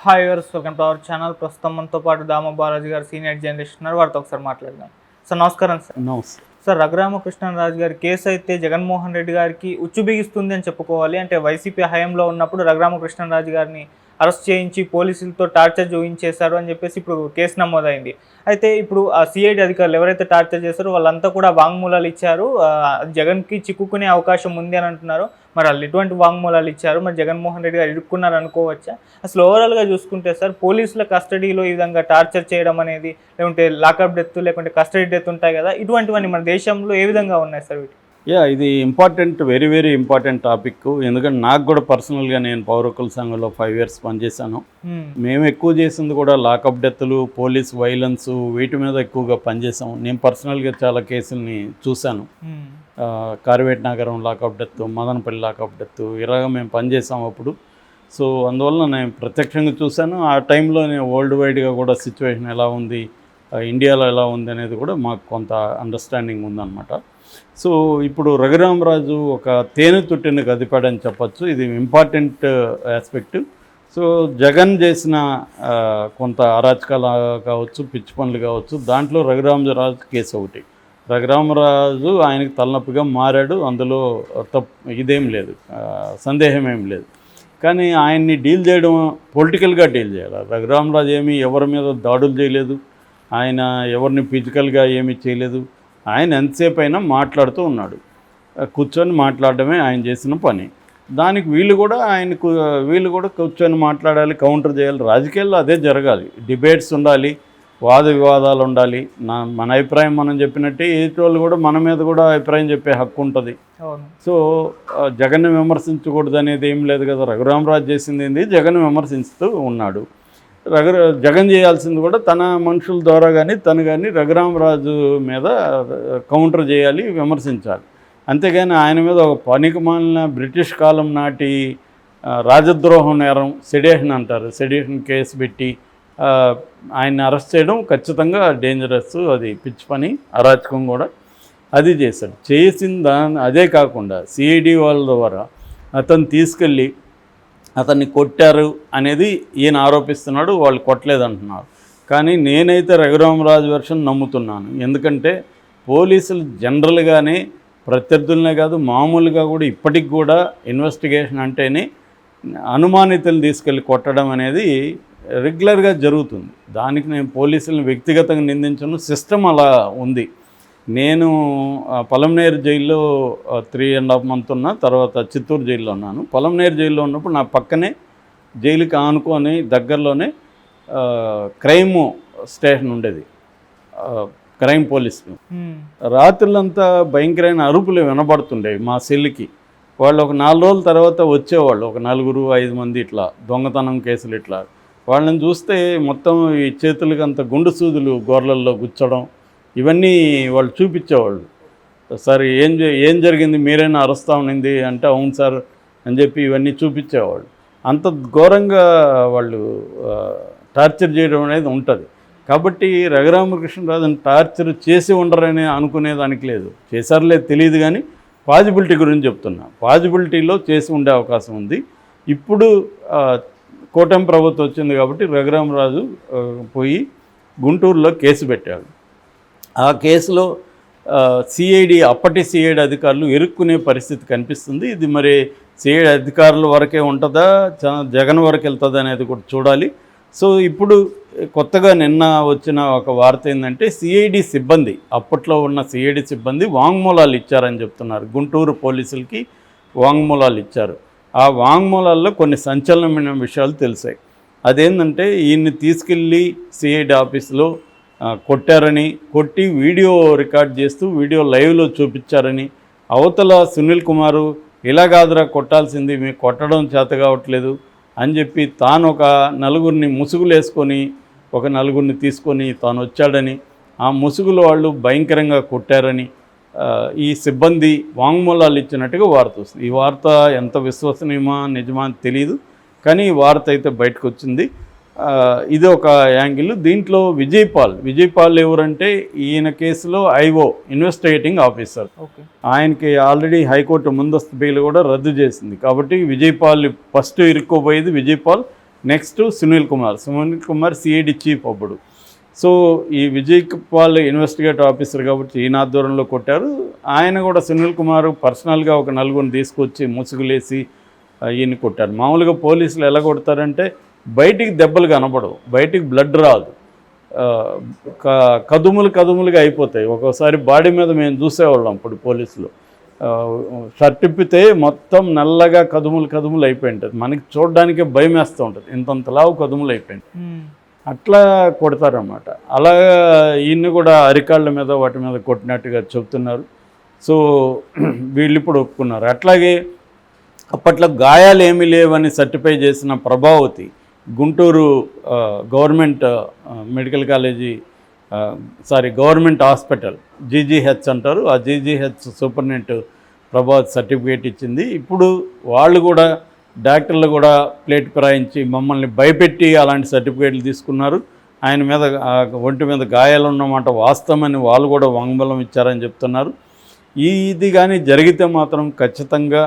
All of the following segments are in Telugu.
Hi viewers welcome to our channel. ప్రస్తుతం మనతో పాటు దామ బాలాజీ గారు సీనియర్ జర్నలిస్ట్ ఉన్నారు. వారితో ఒకసారి మాట్లాడదాం. సార్ నమస్కారం. సార్ నమస్తే సార్ రఘురామకృష్ణరాజు గారి కేసు అయితే జగన్మోహన్ రెడ్డి గారికి ఉచ్చు బిగిస్తుంది అని చెప్పుకోవాలి. అంటే వైసీపీ హయాంలో ఉన్నప్పుడు రఘురామకృష్ణరాజు గారిని అరెస్ట్ చేయించి పోలీసులతో టార్చర్ చూపించేశారు అని చెప్పేసి ఇప్పుడు కేసు నమోదైంది. అయితే ఇప్పుడు ఆ సిఐడి అధికారులు ఎవరైతే టార్చర్ చేశారో వాళ్ళంతా కూడా వాంగ్మూలాలు ఇచ్చారు. జగన్కి చిక్కుకునే అవకాశం ఉంది అని అంటున్నారు. మరి వాళ్ళు ఎటువంటి వాంగ్మూలాలు ఇచ్చారు? మరి జగన్మోహన్ రెడ్డి గారు ఇరుక్కున్నారు అనుకోవచ్చా? అసలు ఓవరాల్గా చూసుకుంటే సార్ పోలీసుల కస్టడీలో ఈ విధంగా టార్చర్ చేయడం అనేది, లేకుంటే లాకప్ డెత్, లేకుంటే కస్టడీ డెత్ ఉంటాయి కదా, ఇటువంటివన్నీ మన దేశంలో ఏ విధంగా ఉన్నాయి సార్ వీటి? ఇది important, very very important topic. ఎందుకంటే నాకు కూడా పర్సనల్గా నేను పౌర హక్కుల సంఘంలో 5 years పనిచేశాను. మేము ఎక్కువ చేసింది కూడా లాకప్ డెత్లు, పోలీస్ వైలెన్స్, వీటి మీద ఎక్కువగా పనిచేసాము. నేను పర్సనల్గా చాలా కేసుల్ని చూశాను. కార్వేట్ నగరం lockup death, Madanapalle lockup death, ఇలాగ మేము పనిచేసాము అప్పుడు. సో అందువల్ల నేను ప్రత్యక్షంగా చూశాను. ఆ టైంలో నేను వరల్డ్ వైడ్గా కూడా సిచ్యువేషన్ ఎలా ఉంది, ఇండియాలో ఎలా ఉంది అనేది కూడా మాకు కొంత అండర్స్టాండింగ్ ఉందన్నమాట. సో ఇప్పుడు రఘురామరాజు ఒక తేనె తుట్టిన గదిపాడని చెప్పచ్చు. ఇది ఇంపార్టెంట్ ఆస్పెక్ట్. సో జగన్ చేసిన కొంత అరాచకాలు కావచ్చు, పిచ్చి పనులు కావచ్చు, దాంట్లో రఘురామరాజు కేసు ఒకటి. రఘురామరాజు ఆయనకి తలనొప్పిగా మారాడు, అందులో ఇదేం లేదు, సందేహం ఏం లేదు. కానీ ఆయన్ని డీల్ చేయడం పొలిటికల్గా డీల్ చేయాలి. రఘురామరాజు ఏమీ ఎవరి మీద దాడులు చేయలేదు, ఆయన ఎవరిని ఫిజికల్గా ఏమీ చేయలేదు. ఆయన ఎంతసేపు అయినా మాట్లాడుతూ ఉన్నాడు. కూర్చొని మాట్లాడడమే ఆయన చేసిన పని. దానికి వీళ్ళు కూడా కూర్చొని మాట్లాడాలి, కౌంటర్ చేయాలి. రాజకీయాల్లో అదే జరగాలి. డిబేట్స్ ఉండాలి, వాద వివాదాలు ఉండాలి. మన అభిప్రాయం మనం చెప్పినట్టే ఎదుటి వాళ్ళు కూడా మన మీద కూడా అభిప్రాయం చెప్పే హక్కు ఉంటుంది. సో జగన్ని విమర్శించకూడదు అనేది ఏం లేదు కదా. రఘురామరాజు చేసింది ఏంది, జగన్ విమర్శిస్తూ ఉన్నాడు. జగన్ చేయాల్సింది కూడా తన మనుషుల ద్వారా కానీ రఘురామరాజు మీద కౌంటర్ చేయాలి, విమర్శించాలి. అంతేగాని ఆయన మీద ఒక పనికిమాలిన బ్రిటిష్ కాలం నాటి రాజద్రోహం నేరం, సెడిషన్ అంటారు, సెడిషన్ కేసు పెట్టి ఆయన్ని అరెస్ట్ చేయడం ఖచ్చితంగా డేంజరస్. అది పిచ్చి పని, అరాచకం కూడా. అది చేశాడు. అదే కాకుండా సిఐడి వాళ్ళ ద్వారా అతను తీసుకెళ్ళి అతన్ని కొట్టారు అనేది ఈయన ఆరోపిస్తున్నాడు. వాళ్ళు కొట్టలేదంటున్నారు. కానీ నేనైతే రఘురామరాజు వెర్షన్ నమ్ముతున్నాను. ఎందుకంటే పోలీసులు జనరల్గానే ప్రత్యర్థులనే కాదు, మామూలుగా కూడా ఇప్పటికి కూడా ఇన్వెస్టిగేషన్ అంటేనే అనుమానితులు తీసుకెళ్ళి కొట్టడం అనేది రెగ్యులర్గా జరుగుతుంది. దానికి నేను పోలీసులను వ్యక్తిగతంగా నిందించను. సిస్టమ్ అలా ఉంది. నేను పలమనేరు జైల్లో 3.5 months ఉన్నా, తర్వాత చిత్తూరు జైల్లో ఉన్నాను. పలమనేరు జైల్లో ఉన్నప్పుడు నా పక్కనే జైలుకి ఆనుకొని దగ్గరలోనే క్రైమ్ స్టేషన్ ఉండేది, క్రైమ్ పోలీస్. రాత్రులంతా భయంకరమైన అరుపులు వినబడుతుండేవి మా సెల్లుకి. వాళ్ళు ఒక 4 రోజుల తర్వాత వచ్చేవాళ్ళు, ఒక 4-5 మంది ఇట్లా దొంగతనం కేసులు. ఇట్లా వాళ్ళని చూస్తే మొత్తం ఈ చేతులకి అంత గుండు సూదులు గోర్లల్లో గుచ్చడం, ఇవన్నీ వాళ్ళు చూపించేవాళ్ళు. సార్ ఏం జరిగింది, మీరైనా అరుస్తా ఉన్నింది అంటే అవును సార్ అని చెప్పి ఇవన్నీ చూపించేవాళ్ళు. అంత ఘోరంగా వాళ్ళు టార్చర్ చేయడం అనేది ఉంటుంది. కాబట్టి రఘురామకృష్ణరాజుని టార్చర్ చేసి ఉండరని అనుకునేదానికి లేదు. చేశారులేదు తెలియదు, కానీ పాజిబిలిటీ గురించి చెప్తున్నా. పాజిబిలిటీలో చేసి ఉండే అవకాశం ఉంది. ఇప్పుడు కూటమి ప్రభుత్వం వచ్చింది కాబట్టి రఘురామరాజు పోయి గుంటూరులో కేసు పెట్టాడు. ఆ కేసులో అప్పటి సిఐడి అధికారులు ఇరుక్కునే పరిస్థితి కనిపిస్తుంది. ఇది మరి సిఐడి అధికారుల వరకే ఉంటుందా, జగన్ వరకు వెళ్తుందా అనేది కూడా చూడాలి. సో ఇప్పుడు కొత్తగా నిన్న వచ్చిన ఒక వార్త ఏంటంటే సిఐడి సిబ్బంది, అప్పట్లో ఉన్న సిఐడి సిబ్బంది వాంగ్మూలాలు ఇచ్చారని చెప్తున్నారు. గుంటూరు పోలీసులకి వాంగ్మూలాలు ఇచ్చారు. ఆ వాంగ్మూలాల్లో కొన్ని సంచలనమైన విషయాలు తెలిసాయి. అదేంటంటే ఈయన్ని తీసుకెళ్ళి సిఐడి ఆఫీసులో కొట్టారని, కొట్టి వీడియో రికార్డ్ చేస్తూ వీడియో లైవ్లో చూపించారని, అవతల సునీల్ కుమారు ఇలా కాదురా కొట్టాల్సింది, మీకు కొట్టడం చేత కావట్లేదు అని చెప్పి తాను ఒక 4 ముసుగులు వేసుకొని ఒక 4 తీసుకొని తాను వచ్చాడని, ఆ ముసుగులు వాళ్ళు భయంకరంగా కొట్టారని ఈ సిబ్బంది వాంగ్మూలాలు ఇచ్చినట్టుగా వార్త వస్తుంది. ఈ వార్త ఎంత విశ్వసనీయమా నిజమా అని తెలియదు, కానీ ఈ వార్త అయితే బయటకు వచ్చింది. ఇది ఒక యాంగిల్. దీంట్లో విజయపాల్ ఎవరంటే ఈయన కేసులో ఐఓ, ఇన్వెస్టిగేటింగ్ ఆఫీసర్. ఆయనకి ఆల్రెడీ హైకోర్టు ముందస్తు బెయిల్ కూడా రద్దు చేసింది. కాబట్టి విజయపాల్ ఫస్ట్ ఇరుక్కోబోయేది Vijaypal. Next Sunil Kumar CID chief అప్పుడు. సో ఈ విజయ్ పాల్ ఇన్వెస్టిగేటివ్ ఆఫీసర్ కాబట్టి ఈయన ఆధ్వర్యంలో కొట్టారు. ఆయన కూడా సునీల్ కుమార్ పర్సనల్గా ఒక నలుగురిని తీసుకొచ్చి ముసుగులేసి ఈయన్ని కొట్టారు. మామూలుగా పోలీసులు ఎలా కొడతారంటే బయటికి దెబ్బలు కనపడవు, బయటికి బ్లడ్ రాదు, కదుములుగా అయిపోతాయి. ఒక్కోసారి బాడీ మీద మేము చూసేవాళ్ళం అప్పుడు పోలీసులు, షర్ట్ ఇప్పితే మొత్తం నల్లగా కదుములు అయిపోయి ఉంటుంది, మనకి చూడడానికే భయం వేస్తూ ఉంటుంది, ఇంతంతలావు కదుములు అయిపోయింది. అట్లా కొడతారన్నమాట. అలా ఈయన్ని కూడా అరికాళ్ళ మీద వాటి మీద కొట్టినట్టుగా చెప్తున్నారు. సో వీళ్ళు ఇప్పుడు ఒప్పుకున్నారు. అట్లాగే అప్పట్లో గాయాలు ఏమీ లేవని సర్టిఫై చేసిన Prabhavathi Guntur government medical college government hospital GGH అంటారు, ఆ జీజీహెచ్ సూపరింటెండెంట్ ప్రభావతి సర్టిఫికేట్ ఇచ్చింది. ఇప్పుడు వాళ్ళు కూడా డాక్టర్లు కూడా ప్లేట్ ఫిరాయించి మమ్మల్ని భయపెట్టి అలాంటి సర్టిఫికేట్లు తీసుకున్నారు. ఆయన మీద ఒంటి మీద గాయాలు ఉన్నమాట వాస్తవమని వాళ్ళు కూడా వాంగ్మూలం ఇచ్చారని చెప్తున్నారు. ఇది కానీ జరిగితే మాత్రం ఖచ్చితంగా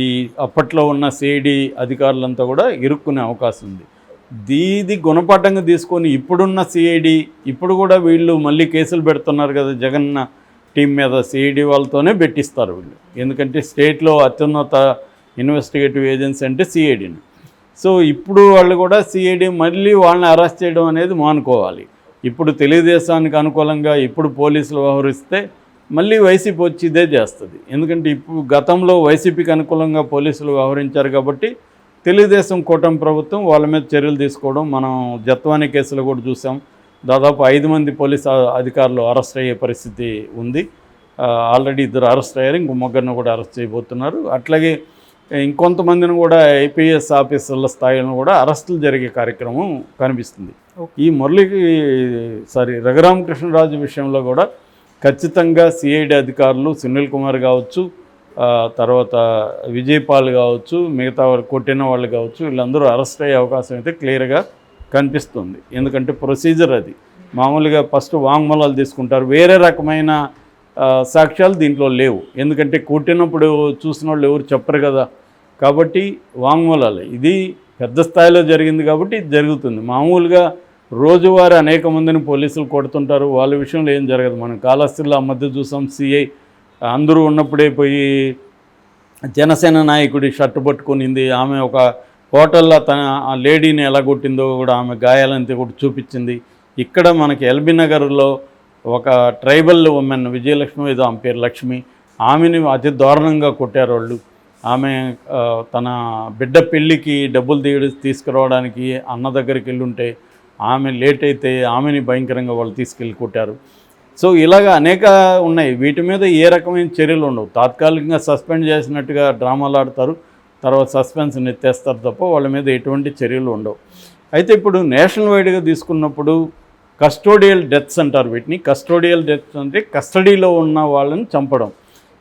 ఈ అప్పట్లో ఉన్న సిఐడి అధికారులంతా కూడా ఇరుక్కునే అవకాశం ఉంది. ఇది గుణపాఠంగా తీసుకొని ఇప్పుడున్న సిఐడి ఇప్పుడు కూడా వీళ్ళు మళ్ళీ కేసులు పెడుతున్నారు కదా జగన్న టీం మీద, సిఐడి వాళ్ళతోనే పెట్టిస్తారు వీళ్ళు. ఎందుకంటే స్టేట్లో అత్యున్నత ఇన్వెస్టిగేటివ్ ఏజెన్సీ అంటే సిఐడిని. సో ఇప్పుడు వాళ్ళు కూడా సిఐడి మళ్ళీ వాళ్ళని అరెస్ట్ చేయడం అనేది మానుకోవాలి. ఇప్పుడు తెలుగుదేశానికి అనుకూలంగా ఇప్పుడు పోలీసులు వ్యవహరిస్తే మళ్ళీ వైసీపీ వచ్చి ఇదే చేస్తుంది. ఎందుకంటే ఇప్పుడు గతంలో వైసీపీకి అనుకూలంగా పోలీసులు వ్యవహరించారు కాబట్టి తెలుగుదేశం కూటమి ప్రభుత్వం వాళ్ళ మీద చర్యలు తీసుకోవడం మనం జత్వానీ కేసులో కూడా చూసాం. దాదాపు 5 మంది పోలీసు అధికారులు అరెస్ట్ అయ్యే పరిస్థితి ఉంది. ఆల్రెడీ 2 అరెస్ట్ అయ్యారు, ఇంకో 3 కూడా అరెస్ట్ చేయబోతున్నారు. అట్లాగే ఇంకొంతమందిని కూడా ఐపీఎస్ ఆఫీసర్ల స్థాయిలో కూడా అరెస్టులు జరిగే కార్యక్రమం కనిపిస్తుంది. ఈ రఘురామకృష్ణరాజు విషయంలో కూడా ఖచ్చితంగా సిఐడి అధికారులు సునీల్ కుమార్ కావచ్చు, తర్వాత విజయ్ పాల్ కావచ్చు, మిగతా వాళ్ళు కొట్టిన వాళ్ళు కావచ్చు, వీళ్ళందరూ అరెస్ట్ అయ్యే అవకాశం అయితే క్లియర్గా కనిపిస్తుంది. ఎందుకంటే ప్రొసీజర్ అది మామూలుగా ఫస్ట్ వాంగ్మూలాలు తీసుకుంటారు, వేరే రకమైన సాక్ష్యాలు దీంట్లో లేవు. ఎందుకంటే కొట్టినప్పుడు చూసిన వాళ్ళు ఎవరు చెప్పరు కదా, కాబట్టి వాంగ్మూలాలు ఇది పెద్ద స్థాయిలో జరిగింది కాబట్టి ఇది జరుగుతుంది. మామూలుగా రోజువారీ అనేక మందిని పోలీసులు కొడుతుంటారు, వాళ్ళ విషయంలో ఏం జరగదు. మనం కాళహస్తిలో ఆ మధ్య చూసాం, సిఐ అందరూ ఉన్నప్పుడే పోయి జనసేన నాయకుడి షర్ట్ పట్టుకునింది, ఆమె ఒక హోటల్లో ఆ లేడీని ఎలా కొట్టిందో కూడా ఆమె గాయాలంతా కూడా చూపించింది. ఇక్కడ మనకి ఎల్బీ నగర్లో ఒక ట్రైబల్ ఉమెన్ విజయలక్ష్మి ఏదో ఆమె పేరు లక్ష్మి, ఆమెని అతి దారుణంగా కొట్టారు వాళ్ళు. ఆమె తన బిడ్డ పెళ్ళికి డబ్బులు తీసుకురావడానికి అన్న దగ్గరికి వెళ్ళుంటే ఆమె లేట్ అయితే ఆమెని భయంకరంగా వాళ్ళు తీసుకెళ్ళి కొట్టారు. సో ఇలాగ అనేక ఉన్నాయి. వీటి మీద ఏ రకమైన చర్యలు ఉండవు. తాత్కాలికంగా సస్పెండ్ చేసినట్టుగా డ్రామాలు ఆడతారు, తర్వాత సస్పెన్షన్ ఎత్తేస్తారు తప్ప వాళ్ళ మీద ఎటువంటి చర్యలు ఉండవు. అయితే ఇప్పుడు నేషనల్ వైడ్గా తీసుకున్నప్పుడు కస్టోడియల్ డెత్స్ అంటారు వీటిని. కస్టోడియల్ డెత్స్ అంటే కస్టడీలో ఉన్న వాళ్ళని చంపడం.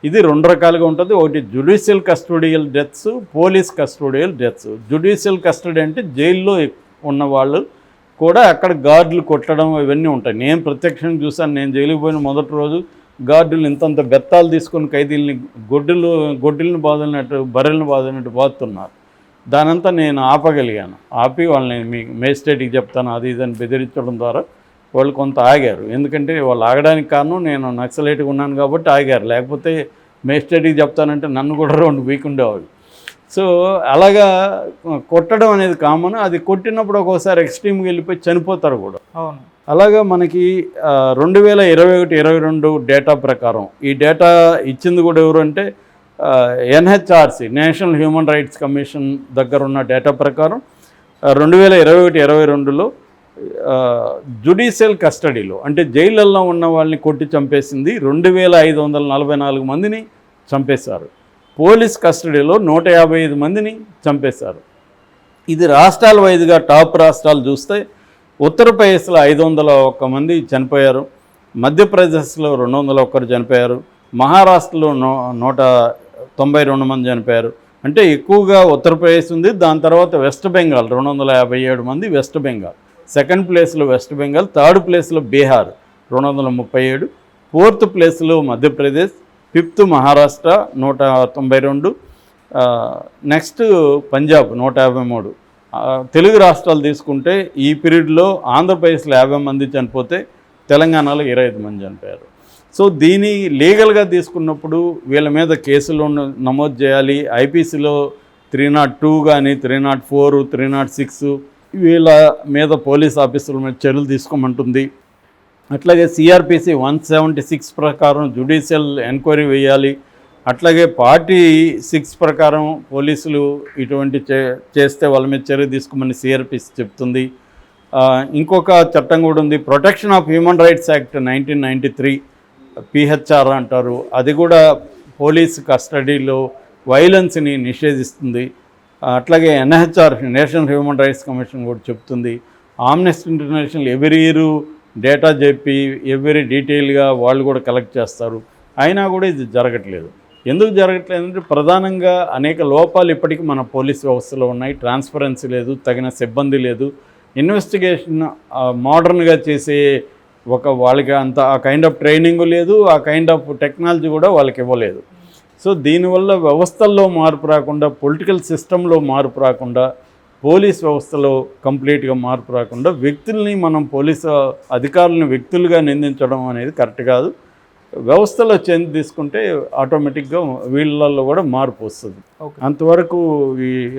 ఇది 2 రకాలుగా ఉంటుంది. ఒకటి judicial custodial deaths, police custodial deaths. Judicial custody అంటే జైల్లో ఉన్న వాళ్ళు కూడా అక్కడ గార్డులు కొట్టడం ఇవన్నీ ఉంటాయి. నేను ప్రత్యక్షంగా చూసాను. నేను జైలుకి పోయిన మొదటి రోజు గార్డులు ఇంతంత బెత్తాలు తీసుకొని ఖైదీల్ని గొడ్డుల్ని బాదినట్టు బర్రెల్ని బాదినట్టు బాదుతున్నారు. దానంతా నేను ఆపగలిగాను. ఆపి వాళ్ళని మీ మేజిస్ట్రేట్కి చెప్తాను అది ఇదని బెదిరించడం ద్వారా వాళ్ళు కొంత ఆగారు. ఎందుకంటే వాళ్ళు ఆగడానికి కారణం నేను నక్సలైట్గా ఉన్నాను కాబట్టి ఆగారు. లేకపోతే మేజిస్ట్రేట్కి చెప్తానంటే నన్ను కూడా 2 వీక్ ఉండేవాళ్ళు. సో అలాగా కొట్టడం అనేది కామన్. అది కొట్టినప్పుడు ఒక్కోసారి ఎక్స్ట్రీమ్గా వెళ్ళిపోయి చనిపోతారు కూడా. అవును. అలాగా మనకి 2021-22 డేటా ప్రకారం, ఈ డేటా ఇచ్చింది కూడా ఎవరు అంటే NHRC national human rights commission దగ్గర ఉన్న డేటా ప్రకారం 2021-22లో జ్యుడిషియల్ కస్టడీలో అంటే జైళ్ళల్లో ఉన్న వాళ్ళని కొట్టి చంపేసింది 2544 మందిని చంపేశారు. పోలీస్ కస్టడీలో 155 మందిని చంపేశారు. ఇది రాష్ట్రాల వైజ్గా టాప్ రాష్ట్రాలు చూస్తే ఉత్తరప్రదేశ్లో 501 మంది చనిపోయారు, మధ్యప్రదేశ్లో 201 చనిపోయారు, మహారాష్ట్రలో 192 మంది చనిపోయారు. అంటే ఎక్కువగా ఉత్తరప్రదేశ్ ఉంది. దాని తర్వాత వెస్ట్ బెంగాల్ 257 మంది, వెస్ట్ బెంగాల్ సెకండ్ ప్లేస్లో వెస్ట్ బెంగాల్, థర్డ్ ప్లేస్లో బీహార్ 237, ఫోర్త్ ప్లేస్లో మధ్యప్రదేశ్, ఫిఫ్త్ మహారాష్ట్ర 192, నెక్స్ట్ పంజాబ్ 153, తెలుగు రాష్ట్రాలు తీసుకుంటే ఈ పీరియడ్లో ఆంధ్రప్రదేశ్లో 50 మంది చనిపోతే తెలంగాణలో 25 మంది చనిపోయారు. సో దీని లీగల్గా తీసుకున్నప్పుడు వీళ్ళ మీద కేసులు నమోదు చేయాలి. ఐపీసీలో 302 కానీ 304, 306 వీళ్ళ మీద పోలీస్ ఆఫీసర్ల మీద చర్యలు తీసుకోమంటుంది. అట్లాగే సిఆర్పిసి 176 ప్రకారం జ్యుడిషియల్ ఎంక్వైరీ వేయాలి. అట్లాగే 46 ప్రకారం పోలీసులు ఇటువంటి చేస్తే వాళ్ళ మీద చర్య తీసుకోమని సిఆర్పిసి చెప్తుంది. ఇంకొక చట్టం కూడా ఉంది, protection of human rights act 1993 PHR అంటారు. అది కూడా పోలీస్ కస్టడీలో వైలెన్స్ని నిషేధిస్తుంది. అట్లాగే NHR national human rights commission కూడా చెప్తుంది. Amnesty international every year data చెప్పి ఎవ్రీ డీటెయిల్గా వాళ్ళు కూడా కలెక్ట్ చేస్తారు. అయినా కూడా ఇది జరగట్లేదు. ఎందుకు జరగట్లేదు అంటే ప్రధానంగా అనేక లోపాలు ఇప్పటికీ మన పోలీస్ వ్యవస్థలో ఉన్నాయి. ట్రాన్స్పరెన్సీ లేదు, తగిన సిబ్బంది లేదు, ఇన్వెస్టిగేషన్ మోడర్న్గా చేసే వాళ్ళకి అంత ఆ కైండ్ ఆఫ్ ట్రైనింగ్ లేదు, ఆ కైండ్ ఆఫ్ టెక్నాలజీ కూడా వాళ్ళకి ఇవ్వలేదు. సో దీనివల్ల వ్యవస్థల్లో మార్పు రాకుండా, పొలిటికల్ సిస్టంలో మార్పు రాకుండా, పోలీస్ వ్యవస్థలో కంప్లీట్గా మార్పు రాకుండా వ్యక్తుల్ని మనం పోలీసు అధికారులను వ్యక్తులుగా నిందించడం అనేది కరెక్ట్ కాదు. వ్యవస్థలో చేంజ్ తీసుకుంటే ఆటోమేటిక్గా వీళ్ళల్లో కూడా మార్పు వస్తుంది. అంతవరకు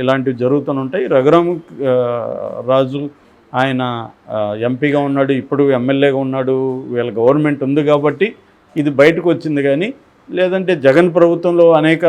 ఇలాంటివి జరుగుతూనే ఉంటాయి. రఘురామ రాజు ఆయన ఎంపీగా ఉన్నాడు, ఇప్పుడు ఎమ్మెల్యేగా ఉన్నాడు, వీళ్ళ గవర్నమెంట్ ఉంది కాబట్టి ఇది బయటకు వచ్చింది. కానీ లేదంటే జగన్ ప్రభుత్వంలో అనేక